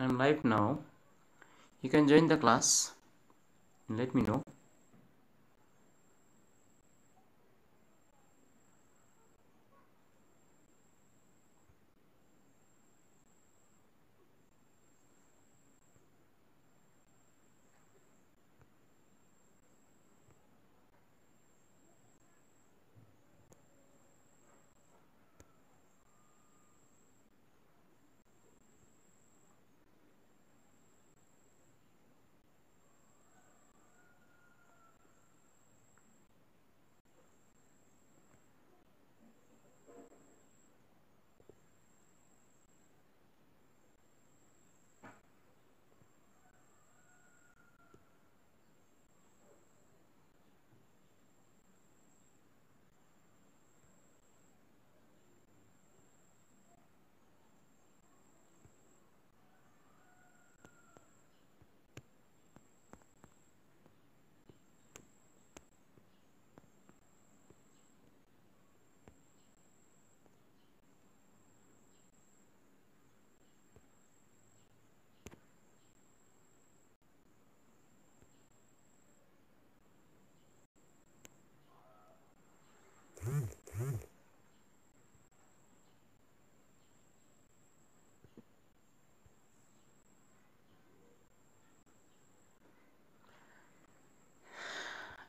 I'm live now. You can join the class and let me know.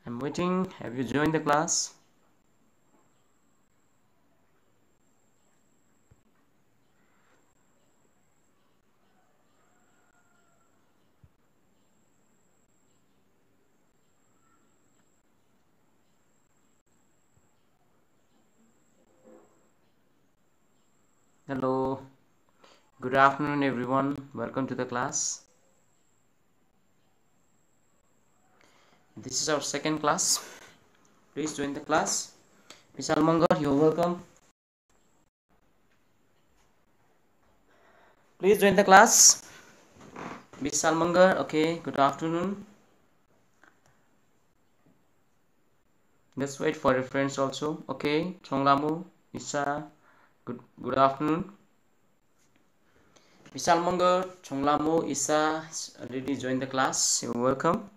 I'm waiting. Have you joined the class? Hello. Good afternoon, everyone. Welcome to the class. This is our second class. Please join the class. Miss Almangar, you're welcome. Please join the class. Miss Almangar, okay. Good afternoon. Let's wait for your friends also. Okay. Chonglamu, Isa, good afternoon. Miss Almangar, Chonglamu, Isa already joined the class. You're welcome.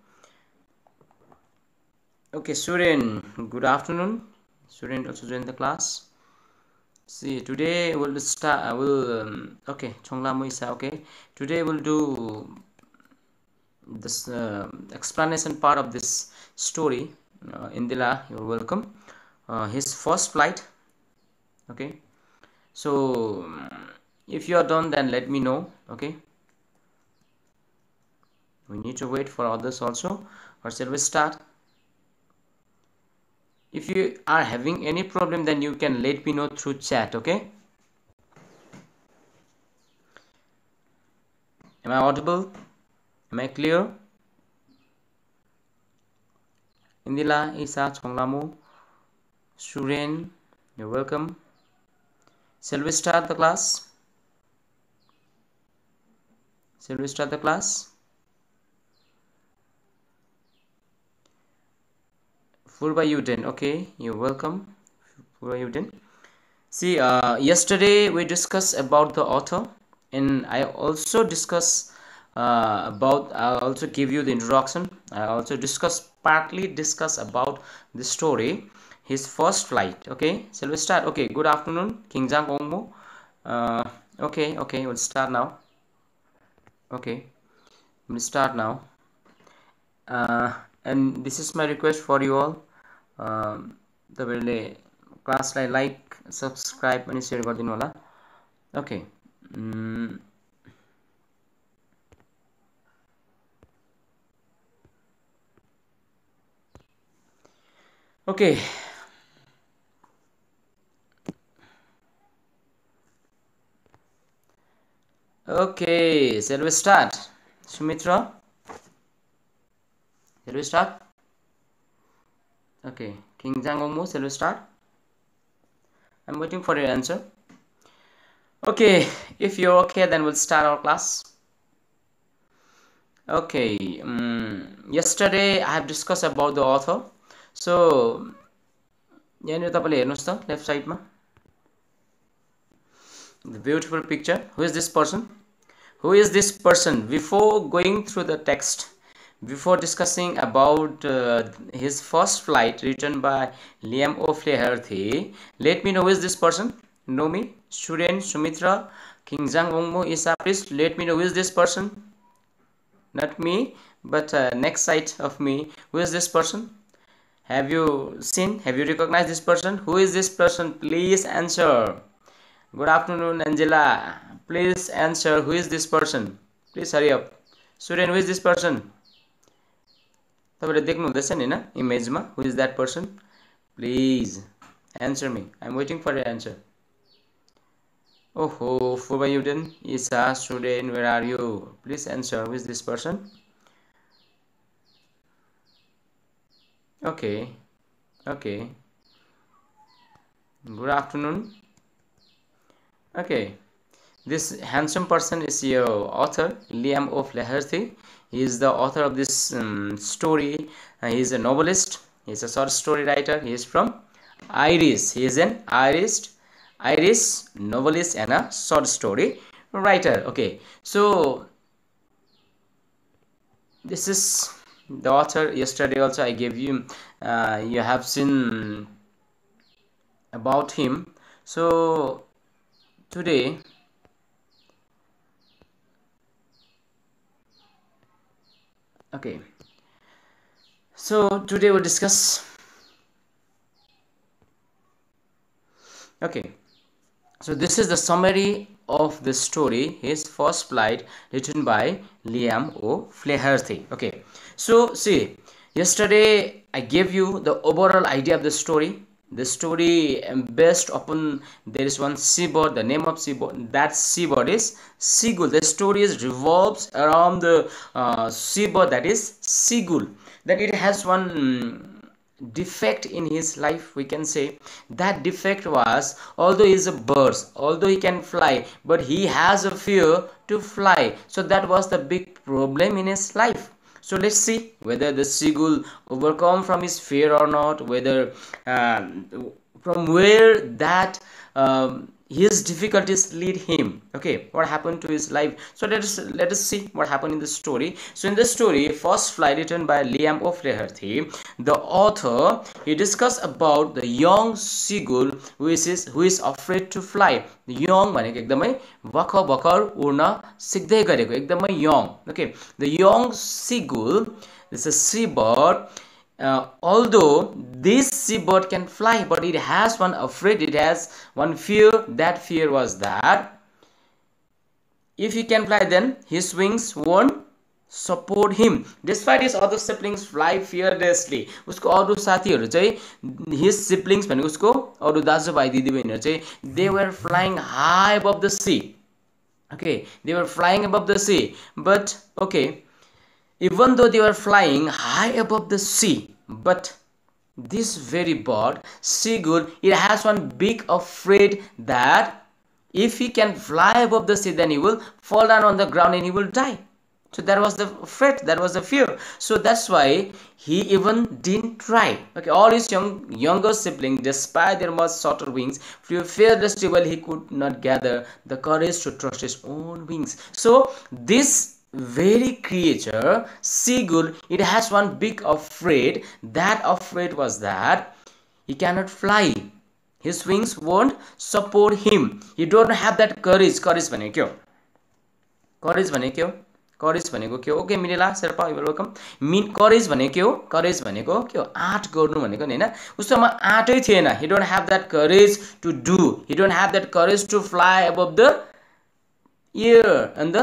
Okay, Suren, good afternoon. Suren also joined the class. See, today we'll start. I will. Okay, Chonglamu Isa. Okay, today we'll do this explanation part of this story. Indila, you're welcome. His first flight. Okay, so if you are done, then let me know. Okay, we need to wait for others also, or shall we start? If you are having any problem, then you can let me know through chat. Okay, am I audible? Am I clear? Indila, Isa, Chonglamu, Suren, you're welcome. Shall we start the class? Shall we start the class? Furba Yuden, okay, you're welcome. Furba Yuden. See, yesterday we discussed about the author, and I also discuss I also give you the introduction. I also partly discuss about the story, his first flight. Okay, shall we start? Okay, good afternoon, King Jang Ongmo. Okay, we'll start now. Okay, we'll start now. And this is my request for you all. तपाईँले क्लासलाई like subscribe अनि share गरिदिनु होला. Okay, okay, okay, shall we start? Sumitra, shall we start? Okay, King Jangongmo, shall we start? I'm waiting for your answer. Okay, if you're okay, then we'll start our class. Okay, yesterday I have discussed about the author. So यहाँनिर तपाईले हेर्नुस् त left साइडमा the beautiful picture. Who is this person? Who is this person? Before going through the text, before discussing about his first flight written by Liam O. Flaherty, let me know who is this person. Know me? Suren, Sumitra, King Zhang Ongmo, Isa, please let me know who is this person. Not me, but next side of me. Who is this person? Have you seen? Have you recognized this person? Who is this person? Please answer. Good afternoon, Angela. Please answer. Who is this person? Please hurry up. Suren, who is this person? तपाईले देख्नु हुँदैछ नि हैन इमेजमा? Who is that person? Please answer me. I am waiting for your answer. Oh, Fuba Yuden, Isa, Suren, where are you? Please answer. Who is this person? Okay. Good afternoon. Okay, this handsome person is your author, Liam O. Flaherty. He is the author of this story. He is a novelist. He is a short story writer. He is from Irish. He is an Irish novelist and a short story writer. Okay, so this is the author. Yesterday also I gave you. You have seen about him. So today we'll discuss. So this is the summary of the story, his first flight, written by Liam O. Flaherty. Okay, so see, yesterday I gave you the overall idea of the story. The story based upon there is one seabird. The name of seabird, that seabird is seagull. The story is revolves around the seabird, that is seagull. That it has one defect in his life. We can say that defect was, although he is a bird, although he can fly, but he has a fear to fly. So that was the big problem in his life. So let's see whether the seagull overcome from his fear or not, whether from where that his difficulties lead him. Okay, what happened to his life? So let us see what happened in the story. So in the story, first flight, written by Liam O. Flaherty, the author, he discussed about the young seagull who is afraid to fly. The young भनेको एकदमै भर्खर उड्न सिक्दै गरेको, एकदमै young. Okay, the young seagull is a seabird. Although this seabird can fly, but it has one afraid, it has one fear. That fear was that if he can fly, then his wings won't support him. Despite his other siblings fly fearlessly, उसको अरू साथीहरु चाहिँ, his siblings भने उसको अरू दाजुभाइ दिदीबहिनीहरु चाहिँ, they were flying high above the sea. Okay, they were flying above the sea, but okay, even though they were flying high above the sea, but this very bird, seagull, it has one big afraid that if he can fly above the sea, then he will fall down on the ground and he will die. So that was the threat, that was the fear. So that's why he even didn't try. Okay, all his younger siblings, despite their much shorter wings, flew fearlessly while he could not gather the courage to trust his own wings. So this very creature, seagull, it has one big afraid. That afraid was that he cannot fly. His wings won't support him. He don't have that courage. Courage भनेको के हो? Courage भनेको के हो? Courage भनेको के हो? Okay, मिलेला Sherpa, you are welcome. Courage भनेको के हो? Courage भनेको के हो? आँट गर्नु भनेको नि हैन? उसमा आँटै थिएन. He don't have that courage to do. He don't have that courage to fly above the air and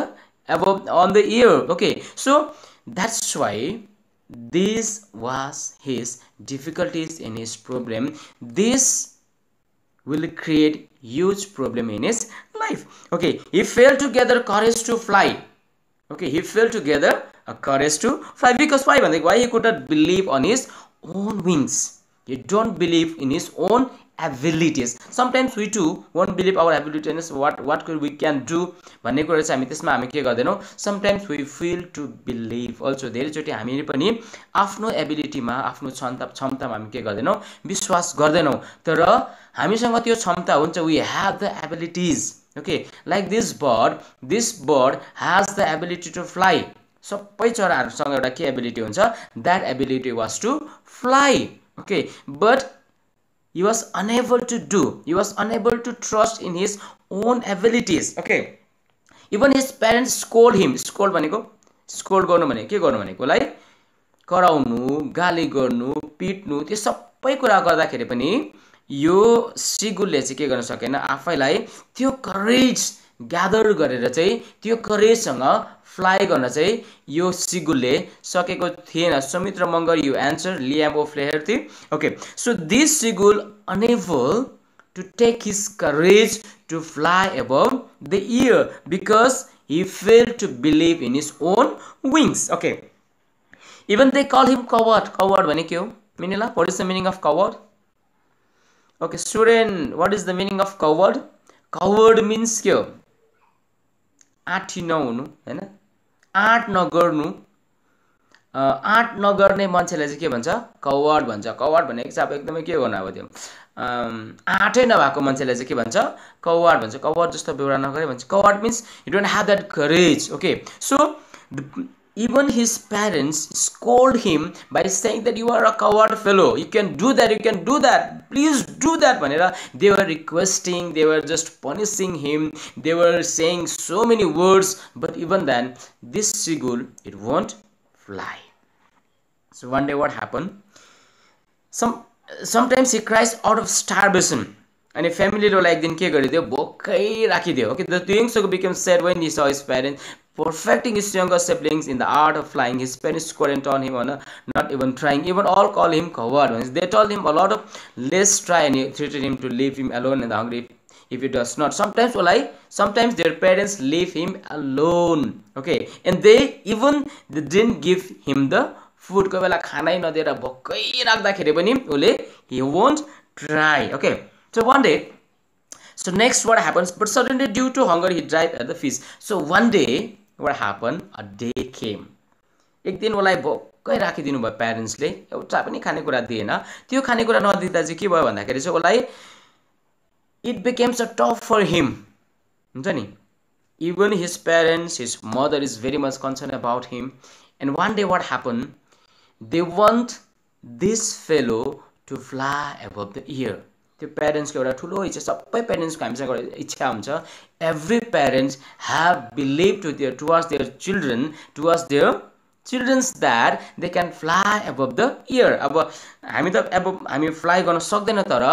on the ear. Okay, so that's why this was his difficulties in his problem. This will create huge problem in his life. Okay, he failed to gather courage to fly. Okay, he failed to gather a courage to fly because why he could not believe on his own wings. He don't believe in his own abilities. Sometimes we too won't believe our abilities. What we can do. Sometimes we fail to believe. Also, there is a हामी पनि आफ्नो ability मा आफ्नो क्षमतामा हामी के गर्दैनौ विश्वास गर्दैनौ तर हामीसँग त्यो क्षमता हुन्छ. We have the abilities. Okay, like this bird has the ability to fly. सबै चराहरुसँग एउटा के एबिलिटी हुन्छ, that ability was to fly. Okay, but he was unable to trust in his own abilities. Okay, even his parents scold him. Scold भनेको scold गर्नु भने के गर्नु भनेको लाई कराउनु, गाली गर्नु, पिट्नु, त्यो सबै कुरा गर्दाखेरि पनि यो सिगुलले चाहिँ के गर्न सकेन, आफैलाई त्यो करेज ग्यादर गरेर चाहिँ त्यो करेजसँग फ्लाइ गर्न चाहिँ यो सिगुलले सकेको थिएन. Sumitra Magar, you answer Liam O'Flaherty. Okay, so this seagull unable to take his courage to fly above the air because he failed to believe in his own wings. Okay, even they call him coward. Coward भने के हो मिनिला? What is the meaning of coward? Okay, student, what is the meaning of coward? Coward means के हो? Aunty नहुनु हैन, आँट नगर्नु. आँट नगर्ने मान्छेलाई चाहिँ के भन्छ? कवर्ड भन्छ. कवर्ड भनेको चाहिँ अब एकदमै के गर्नु, अब त्यो आँटै नभएको मान्छेलाई चाहिँ के भन्छ? कवर्ड भन्छ. कवर्ड जस्तो बेउरा नगरे भन्छ. Covered means you don't have that courage. Okay, so even his parents scold him by saying that you are a coward fellow, you can do that, please do that bhanera they were requesting, they were just punishing him, they were saying so many words, but even then this seagull, it won't fly. So one day what happened, sometimes he cries out of starvation, and a family ro like din ke गरिदियो, भोकै राखिदियो. Okay, the young son became sad when he saw his parents perfecting his younger siblings in the art of flying. His parents couldn't on him on not even trying. Even all call him coward. They told him a lot of let's try, and threatened him to leave him alone and hungry if he does not. Sometimes their parents leave him alone. Okay, and they didn't give him the food. कोही बेला खानै नदिएर भोकै राख्दाखेरि पनि उले he won't try. Okay, so one day, so next what happens, but suddenly due to hunger he died at the feast. So one day what happened, a day came. एक दिन उलाई भोकै राखिदिनु भयो प्यारेन्ट्सले, एउटा पनि खानेकुरा दिएन. त्यो खानेकुरा नदिँदा चाहिँ के भयो भन्दाखेरि चाहिँ उलाई it becomes a tough for him, हुन्छ नि. Even his parents, his mother is very much concerned about him. And one day what happened, they want this fellow to fly above the air. त्यो parents को एउटा ठुलो इच्छा, सबै parents को हामीसँग एउटा इच्छा हुन्छ. Every parents have believe towards their childrens that they can fly above the air. अब हामी फ्लाई गर्न सक्दैन, तर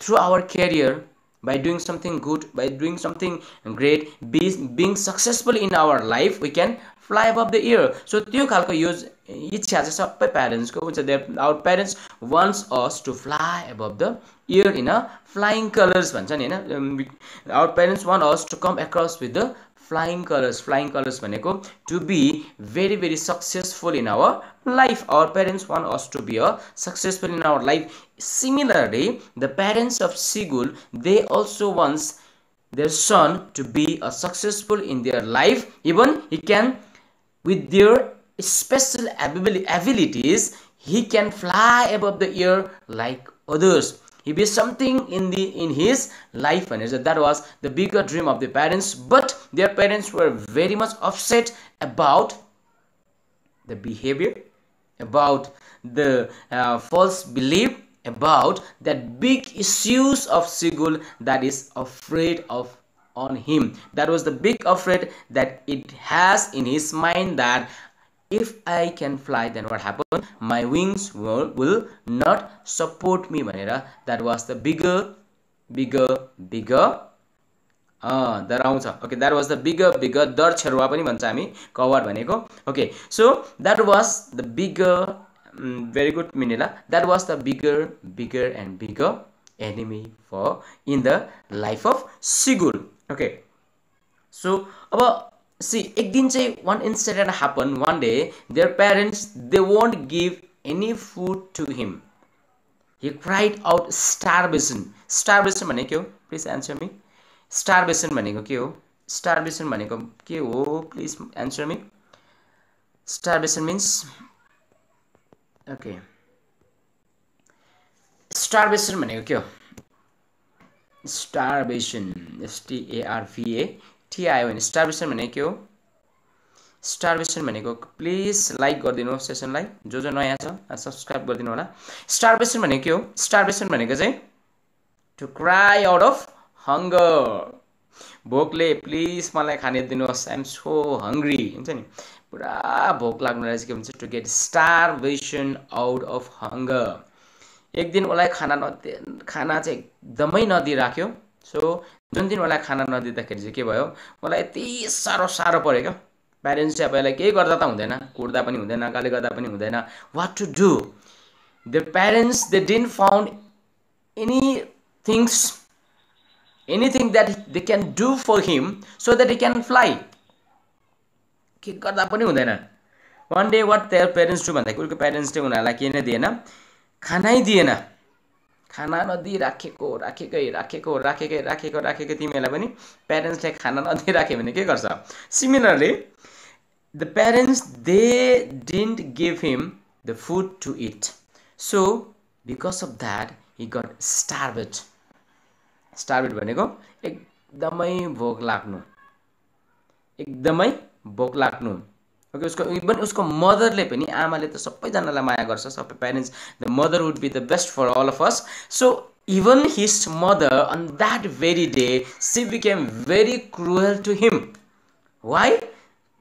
through our career, by doing something good, by doing something great, being successful in our life, we can fly above the air. So त्यो खालको यो इच्छा चाहिँ सबै प्यारेन्ट्स को हुन्छ. Our parents wants us to fly above the air in a flying colors भन्छ नि हैन. Our parents want us to come across with the flying colors. Flying colors भनेको to be very very successful in our life. Our parents want us to be successful in our life. Similarly, the parents of Seagull, they also wants their son to be successful in their life. Even he can, with their special abilities, he can fly above the air like others. He be something in his life, and that was the bigger dream of the parents. But their parents were very much upset about the behavior, about the false belief, about that big issues of Seagull that is afraid of on him. That was the big afraid that it has in his mind, that if I can fly, then what happened? My wings will not support me भनेर. That was the bigger डराउँछ. Okay, that was the bigger डर छेरुवा पनि भन्छ हामी covered भनेको. Okay, so that was the bigger, very good Minila, that was the bigger and bigger enemy for in the life of Seagull. Okay, so अब see, एक दिन चाहिँ one incident happened. One day their parents, they won't give any food to him. He cried out starvation. Starvation भनेको के हो? Please answer me. Starvation भनेको के हो? Starvation भनेको के हो? Please answer me. Starvation means, okay, starvation भनेको के हो? Starvation. STARVATION. Starvation भनेको के हो? स्टार्भेसन भनेको प्लिज लाइक गरिदिनु सेसनलाई, जो नयाँ छ सब्सक्राइब गरिदिनु होला। स्टार्भेसन भनेको के हो? स्टार्भेसन भनेको चाहिँ to cry out of hunger. भोकले प्लिज मलाई खाने दिनुहोस्, आइ एम सो हङ्ग्री हुन्छ नि, पुरा भोक लाग्नु रहेछ, के भन्छ to get starvation out of hunger. एक दिन उसलाई खाना चाहिँ एकदमै नदिइराख्यो। सो जुन दिन उसलाई खाना नदिँदाखेरि चाहिँ के भयो, मलाई यति साह्रो पऱ्यो क्या। प्यारेन्ट्स चाहिँ अब यसलाई केही गर्दा त हुँदैन, कुट्दा पनि हुँदैन, गाली गर्दा पनि हुँदैन, what to do? The parents they didn't found anything that they can do for him so that he can fly. के गर्दा पनि हुँदैन। one day what their parents do भन्दाखेरि उनको प्यारेन्ट्सले उनीहरूलाई के नै दिएन, खानै दिएन। खाना नदिइराखेको तिमीहरूलाई पनि प्यारेन्ट्सले खाना नदिइराख्यो भने के गर्छ? Similarly the parents, they didn't give him the food to eat, so because of that he got starved. Starved भनेको एकदमै भोक लाग्नु। ओके, उसको इभन उसको मदरले पनि, आमाले त सबैजनालाई माया गर्छ, सबै parents, the mother would be the best for all of us. So even his mother on that very day she became very cruel to him. Why?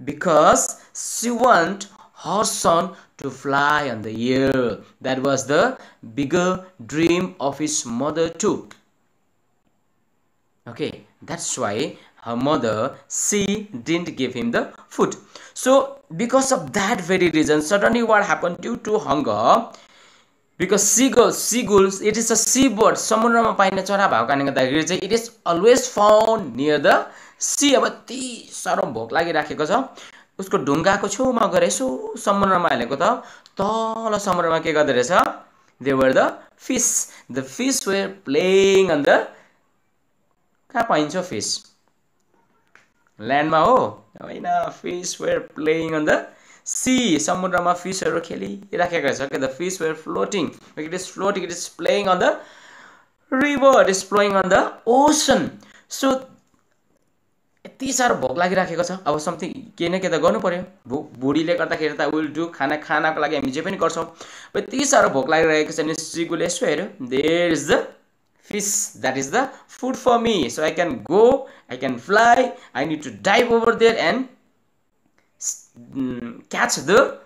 Because she want her son to fly on the air. That was the bigger dream of his mother too. Okay, that's why her mother, she didn't give him the food. So because of that very reason, suddenly what happened due to hunger, because seagulls, it is a seabird, समुद्रमा पाइने चरा भएको कारणले गर्दाखेरि चाहिँ it is always found near the sea। अब यति साह्रो भोक लागिराखेको छ, उसको ढुङ्गाको छेउमा गएर यसो समुद्रमा हालेको त तल समुद्रमा के गर्दै रहेछ? They were the fish. The fish were playing on the, कहाँ पाइन्छ फिस? ल्यान्डमा हो होइन, fish were playing on the sea. समुद्रमा फिसहरू खेलिराखेका छ। The fish were floating, it is floating, it is playing on the river, it is playing on the ocean. So यति साह्रो भोक लागिराखेको छ, अब समथिङ के न के त गर्नु पर्यो। बुढीले गर्दाखेरि त विल डु, खानाको लागि हामी जे पनि गर्छौँ। यति साह्रो भोक लागिरहेको छ नि सिगुले यसो हेऱ्यो, there is the fish, that is the food for me, so I can go, I can fly, I need to dive over there and catch the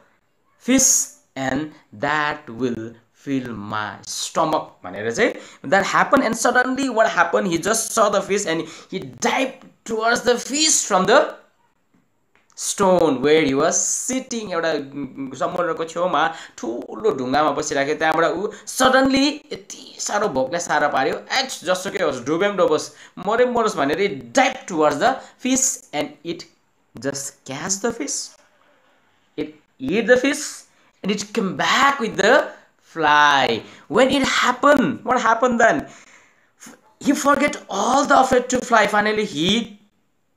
fish and that will fill my stomach भनेर चाहिँ that happened। And suddenly what happened, he just saw the fish and he dived towards the fish from the stone where he was sitting। एउटा समुद्रको छेउमा ठुलो ढुङ्गामा बसिराख्यो, त्यहाँबाट ऊ suddenly यति साह्रो भोकले साह्रो पार्यो, एक्स जसुकै होस्, डुबेम डुबोस्, मरोस् भनेर dive towards the fish and it just catch the fish, it eat the fish and it came back with the fly. When it happened, what happened then? He forget all the effort to fly. Finally he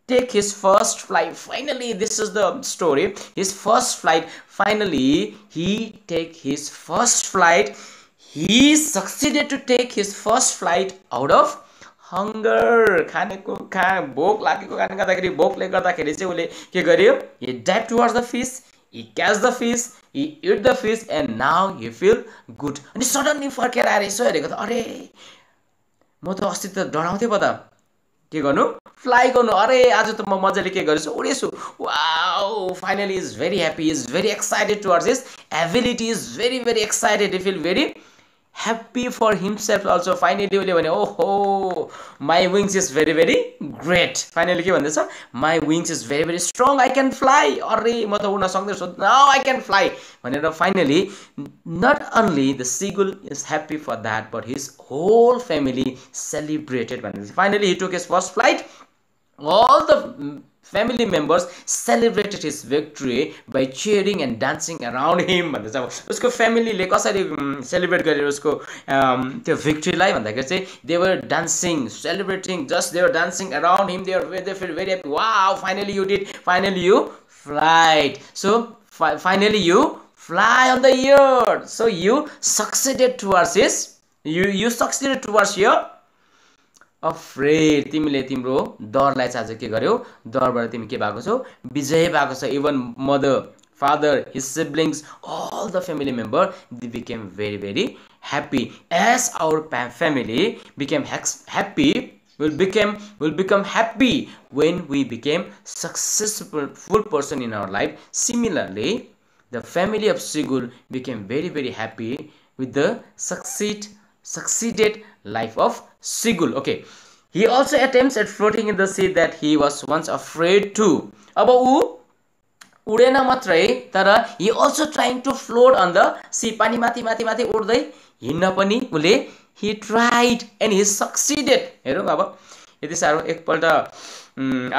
take his first flight. Finally, this is the story, his first flight. Finally he take his first flight. He succeeded to take his first flight out of hunger. खानेको भोक लागेको कारणले गर्दाखेरि, भोकले गर्दाखेरि चाहिँ उले के गर्यो, he dived towards the fish, he catch the fish, he eat the fish and now he feel good. अनि सडनली फर्केर आएर यसो हेरेको त, अरे म त अस्ति त डराउँथे पो त, के गर्नु, फ्लाइ गर्नु, अरे आज त म मजाले के गरेछु, उडेछु। Wow, finally is very happy, is very excited towards his ability, is very very excited, he feel very happy for himself also. Finally उले भने, ओहो, my wings is very very great. Finally के भन्दैछ, my wings is very very strong, I can fly. अरे म त उड्न सक्दैछु, now I can fly भनेर finally not only the seagull is happy for that but his whole family celebrated. Finally he took his first flight. All the family members celebrated his victory by cheering and dancing around him. उसको फ्यामिलीले कसरी celebrate गरेर उसको त्यो भिक्ट्रीलाई भन्दाखेरि चाहिँ they were dancing, celebrating, just they were dancing around him. They feel very happy. Wow, finally you did, finally you flight. So finally you fly on the air. So you succeeded towards his, you succeeded towards your afraid तिमीले तिम्रो डरलाई चाहिँ आज के गर्यौ डरबाट तिमी के भएको छौ विजय भएको छ even mother father his siblings all the family member they became very happy as our family became happy will become happy when we became successful full person in our life similarly the family of Sigul became very happy with the succeeded life of Sigul. Okay, he also attempts at floating in the sea that he was once afraid to. अब ऊ wooden मात्रै तर he also trying to float on the sea पानी माथि माथि माथि उड्दै हिँड्न पनि उले he tried and he succeeded. हेरौँ अब यति साह्रो एकपल्ट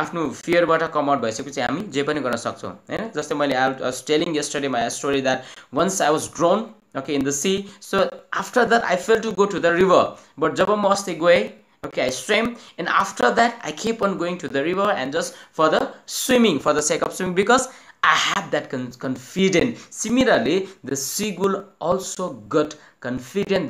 आफ्नो फियरबाट कम आउट भइसकेपछि हामी जे पनि गर्न सक्छौं हैन जस्तै मैले I was telling yesterday my story that once I was drowned okay in the sea so after that I felt to go to the river but जब म अस्ति गए okay I swam and after that I keep on going to the river and just for the swimming for the sake of swimming because I have that confidence. Similarly the seagull also got confident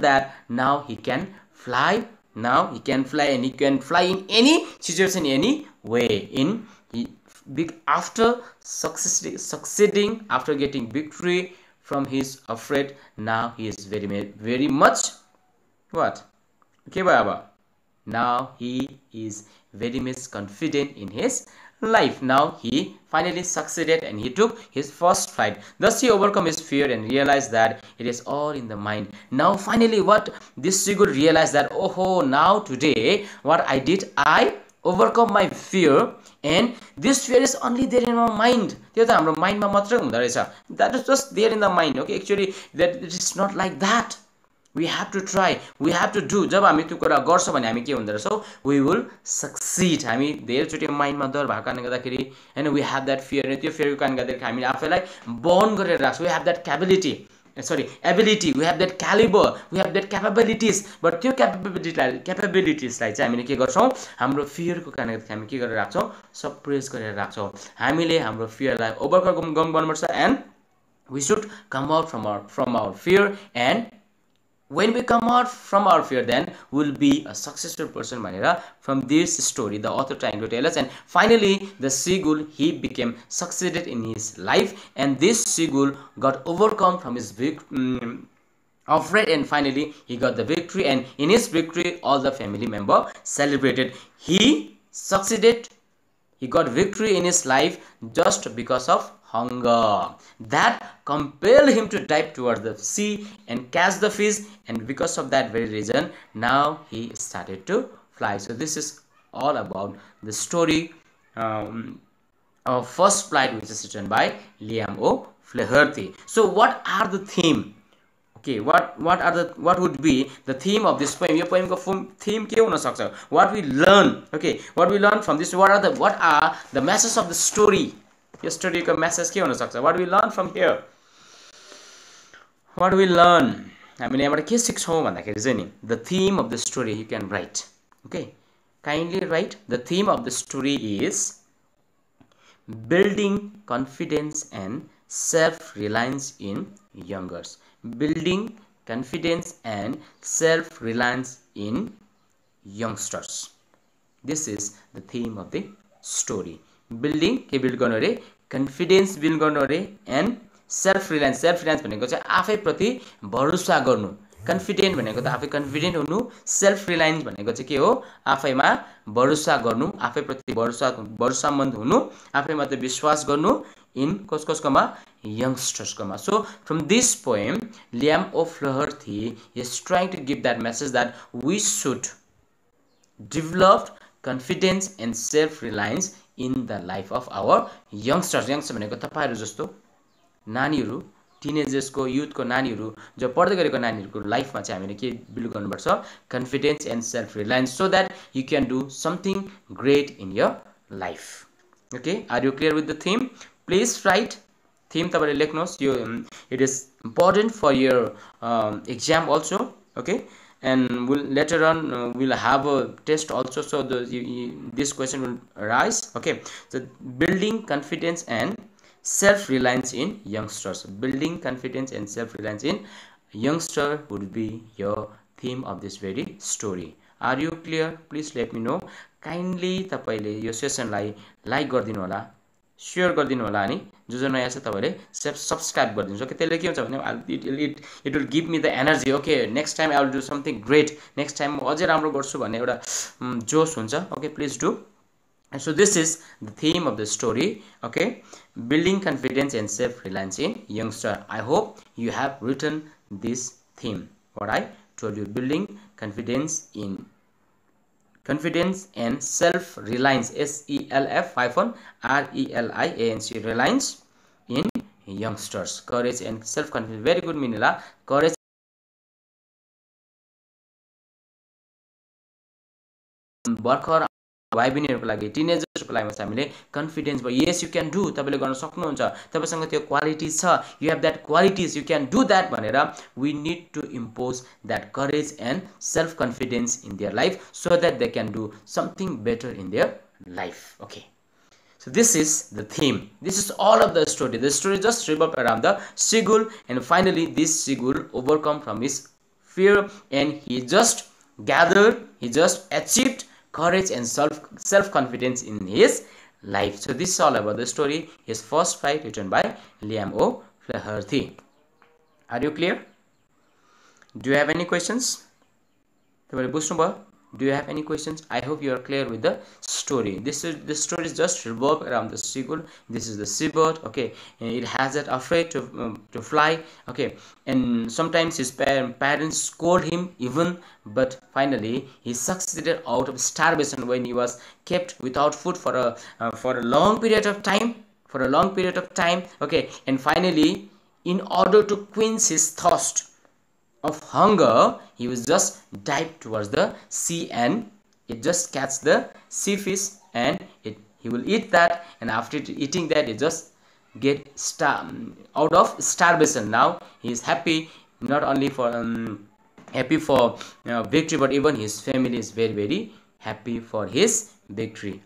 that now he can fly. Now he can fly and he can fly in any situation, any way. After succeeding, after getting victory from his afraid, now he is very much what? Okay, Baba. Now he is very much confident in his life. Now he finally succeeded and he took his first flight. Thus he overcome his fear and realized that it is all in the mind. Now finally what this seagull realized that oh now today what I did I overcome my fear and this fear is only there in my mind. त्यो त हाम्रो माइन्डमा मात्रै हुँदा रहेछ. That is just there in the mind. Okay, actually that it is not like that. We have to try, we have to do. जब हामी त्यो कुरा गर्छौं भने हामी के हुँदै रहछौं we will succeed. हामी धेरै चोटी माइन्डमा डर भएको कारणले गर्दाखेरि हैन we have that fear and त्यो fear को कारणले गर्दाखेरि हामी आफैलाई बर्न गरेर राख्छौं. We have that ability, we have that caliber, we have that capabilities. But त्यो capabilities लाई चाहिँ हामीले के गर्छौं हाम्रो fear को कारणले गर्दाखेरि हामी के गरेर राख्छौं सप्रेस गरेर राख्छौं. हामीले हाम्रो fear लाई ओभरकम गर्नुपर्छ and we should come out from our fear and when we come out from our fear then we'll be a successful person bhanera from this story the author trying to tell us. And finally the seagull he became succeeded in his life and this seagull got overcome from his afraid and finally he got the victory and in his victory all the family member celebrated. He succeeded, he got victory in his life just because of hunger that compelled him to dive towards the sea and catch the fish, and because of that very reason now he started to fly. So this is all about the story of first flight, which is written by Liam O. Flaherty. So what are the theme? Okay, what would be the theme of this poem? Your poem ko theme ke huna sakcha? What we learn? Okay, what we learn from this? What are the messages of the story? Yesterday ko message ke huna sakcha? What we learn from here? What we learn? हामीले यहाँबाट के सिक्छौं भन्दाखेरि चाहिँ नि the theme of the story you can write. Okay, kindly write. The theme of the story is building confidence and self-reliance in youngers. Building confidence and self-reliance in youngsters. This is the theme of the story. Building के build गर्नु रे, confidence build गर्नु रे and self-reliance भनेको चाहिँ आफै प्रति भरोसा गर्नु. Confident भनेको त आफै confident हुनु, self-reliance भनेको चाहिँ के हो आफैमा भरोसा गर्नु, आफै प्रति भरोसामन्द हुनु, आफैमा त विश्वास गर्नु in कसकोमा youngsters kama. So from this poem Liam O. Flaherty is trying to give that message that we should develop confidence and self-reliance in the life of our youngsters. Youngsters भनेको तपाईहरु जस्तो नानीहरु, टिनेजर्स को youth को नानीहरु जो पढ्दै गरेको नानीहरुको लाइफमा चाहिँ हामीले के बिल्ड गर्नुपर्छ confidence and self-reliance so that you can do something great in your life. Okay, are you clear with the theme? Please write theme तपाईले लेख्नुहोस्. यो it is important for your exam also. Okay, and later on we'll have a test also, so this question will arise. Okay, so building confidence and self-reliance in youngsters. Building confidence and self-reliance in youngster would be your theme of this very story. Are you clear? Please let me know. Kindly तपाईले यो सेसनलाई like गरिदिनु होला, share गरिदिनु होला अनि जो नयाँ छ तपाईले सब्स्क्राइब गरिदिनुहोस्. ओके, त्यसले के हुन्छ भने it will give me the energy. Okay, next time I will do something great, next time म अझै राम्रो गर्छु भन्ने एउटा जोस हुन्छ. Okay, please do. So this is the theme of the story. Okay, building confidence and self-reliance in youngster. I hope you have written this theme, what I told you. Building confidence and self-reliance, SELF-RELIANC, reliance in youngsters. Courage and self-confidence, very good meaning la. Courage भर्खर भाइ बहिनीहरुको लागि, टिनेजर्सको लागि हामीले confidence भयो. Yes you can do, तपाईले गर्न सक्नुहुन्छ, तपाईसँग त्यो क्वालिटिज छ, you have that qualities, you can do that भनेर we need to impose that courage and self confidence in their life so that they can do something better in their life. Okay, so this is the theme, this is all of the story. The story just revolved around the seagull, and finally this seagull overcome from his fear and he just achieved courage and self confidence in his life. So this is all about the story, his first flight, written by Liam O. Flaherty. Are you clear? Do you have any questions? Do you have any questions? I hope you are clear with the story. This story is just revolved around the seagull. This is the seabird. Okay, and it has that afraid to fly. Okay, and sometimes his parents scold him even, but finally he succeeded out of starvation when he was kept without food for a long period of time. Okay, and finally, in order to quench his thirst of hunger, he was just dive towards the sea and it just catch the sea fish and he will eat that, and after eating that he just get out of starvation. Now he is happy, not only for happy for victory, but even his family is very happy for his victory.